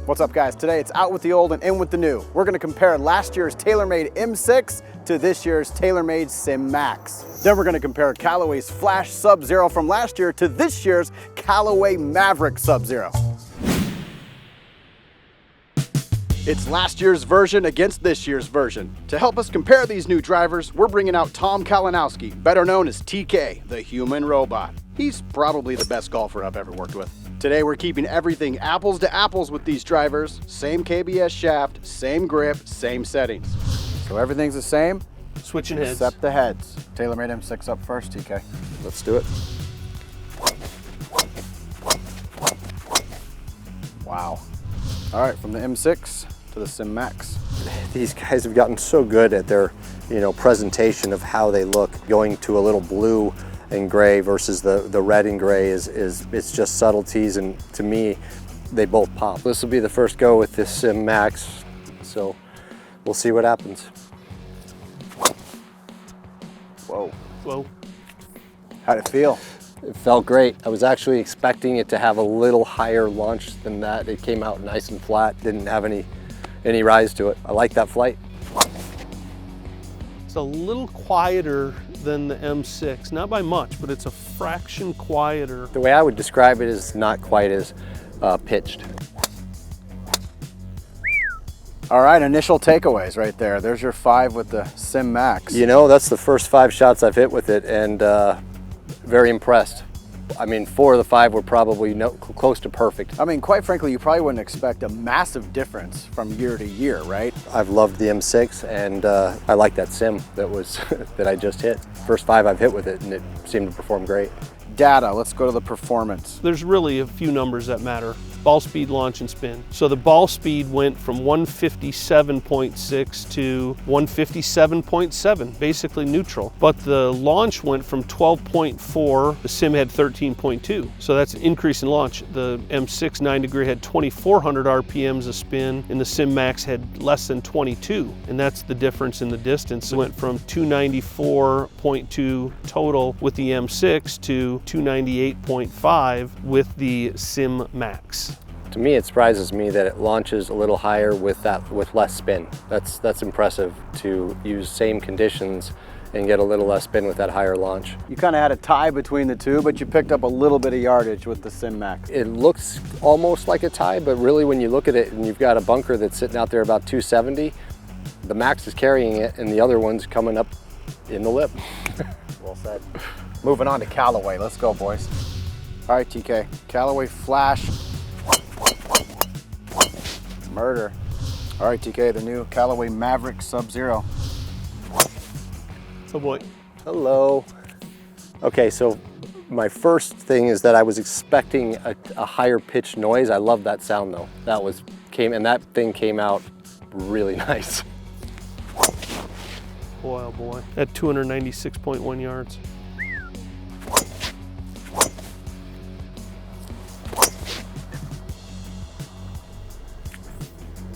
What's up, guys? Today it's out with the old and in with the new. We're going to compare last year's Taylormade M6 to this year's Taylormade SIM MAX. Then we're going to compare Callaway's FLASH Sub Zero from last year to this year's Callaway MAVRIK Sub Zero. It's last year's version against this year's version. To help us compare these new drivers, we're bringing out Tom Kalinowski, better known as TK, the human robot. He's probably the best golfer I've ever worked with. Today we're keeping everything apples to apples with these drivers. Same KBS shaft, same grip, same settings. So everything's the same? Switching heads. Except the heads. Taylormade M6 up first, TK. Let's do it. Wow. All right, from the M6 to the SIM MAX. These guys have gotten so good at their, presentation of how they look. Going to a little blue and gray versus the red and gray it's just subtleties, and to me, they both pop. This will be the first go with this SIM MAX, so we'll see what happens. Whoa. Whoa. How'd it feel? It felt great. I was actually expecting it to have a little higher launch than that. It came out nice and flat, didn't have any rise to it. I like that flight. It's a little quieter than the M6, not by much, but it's a fraction quieter. The way I would describe it is not quite as pitched. All right, initial takeaways right there. There's your 5 with the SIM MAX. That's the first 5 shots I've hit with it, and very impressed. I mean, 4 of the 5 were probably close to perfect. I mean, quite frankly, you probably wouldn't expect a massive difference from year to year, right? I've loved the M6, and I like that sim that I just hit. First 5 I've hit with it, and it seemed to perform great. Data, let's go to the performance. There's really a few numbers that matter. Ball speed, launch, and spin. So the ball speed went from 157.6 to 157.7, basically neutral. But the launch went from 12.4, the sim had 13.2. So that's an increase in launch. The M6 9-degree had 2,400 RPMs a spin, and the SIM MAX had less than 22. And that's the difference in the distance. It went from 294.2 total with the M6 to 298.5 with the SIM MAX. To me, it surprises me that it launches a little higher with less spin. That's impressive to use same conditions and get a little less spin with that higher launch. You kind of had a tie between the two, but you picked up a little bit of yardage with the SIM MAX. It looks almost like a tie, but really when you look at it and you've got a bunker that's sitting out there about 270, the MAX is carrying it and the other one's coming up in the lip. Well said. Moving on to Callaway. Let's go, boys. All right, TK. Callaway FLASH Murder. All right, TK, the new Callaway MAVRIK Sub Zero. Oh boy. Hello. Okay, so my first thing is that I was expecting a higher pitched noise. I love that sound though. That thing came out really nice. Boy, oh boy. At 296.1 yards.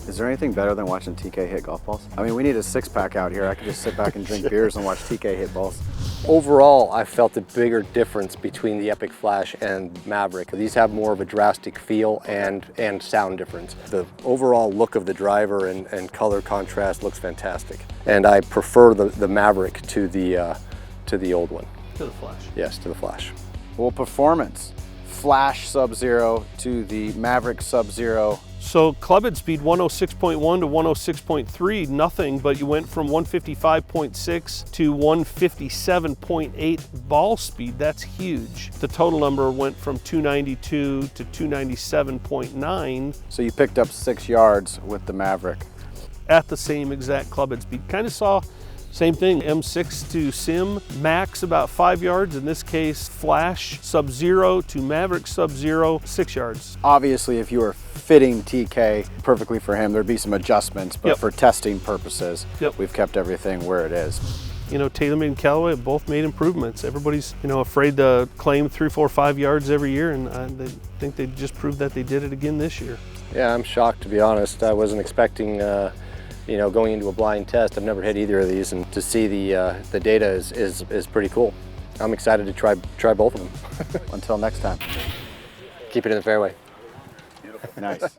Is there anything better than watching TK hit golf balls? I mean, we need a 6-pack out here. I could just sit back and drink beers and watch TK hit balls. Overall, I felt a bigger difference between the Epic Flash and Maverick. These have more of a drastic feel and sound difference. The overall look of the driver and color contrast looks fantastic. And I prefer the Maverick to the old one. To the Flash. Yes, to the Flash. Well, performance. FLASH Sub Zero to the MAVRIK Sub Zero. So clubhead speed 106.1 to 106.3, nothing, but you went from 155.6 to 157.8 ball speed. That's huge. The total number went from 292 to 297.9. So you picked up 6 yards with the MAVRIK. At the same exact clubhead speed. Kind of saw same thing, M6 to SIM MAX about 5 yards. In this case, FLASH Sub Zero to MAVRIK Sub Zero, 6 yards. Obviously, if you were fitting TK perfectly for him, there'd be some adjustments, but Yep. for testing purposes, Yep. We've kept everything where it is. Taylormade and Callaway have both made improvements. Everybody's, afraid to claim 3, 4, 5 yards every year, and I think they just proved that they did it again this year. Yeah, I'm shocked, to be honest. I wasn't expecting going into a blind test. I've never hit either of these, and to see the data is pretty cool. I'm excited to try both of them. Until next time. Keep it in the fairway. Nice.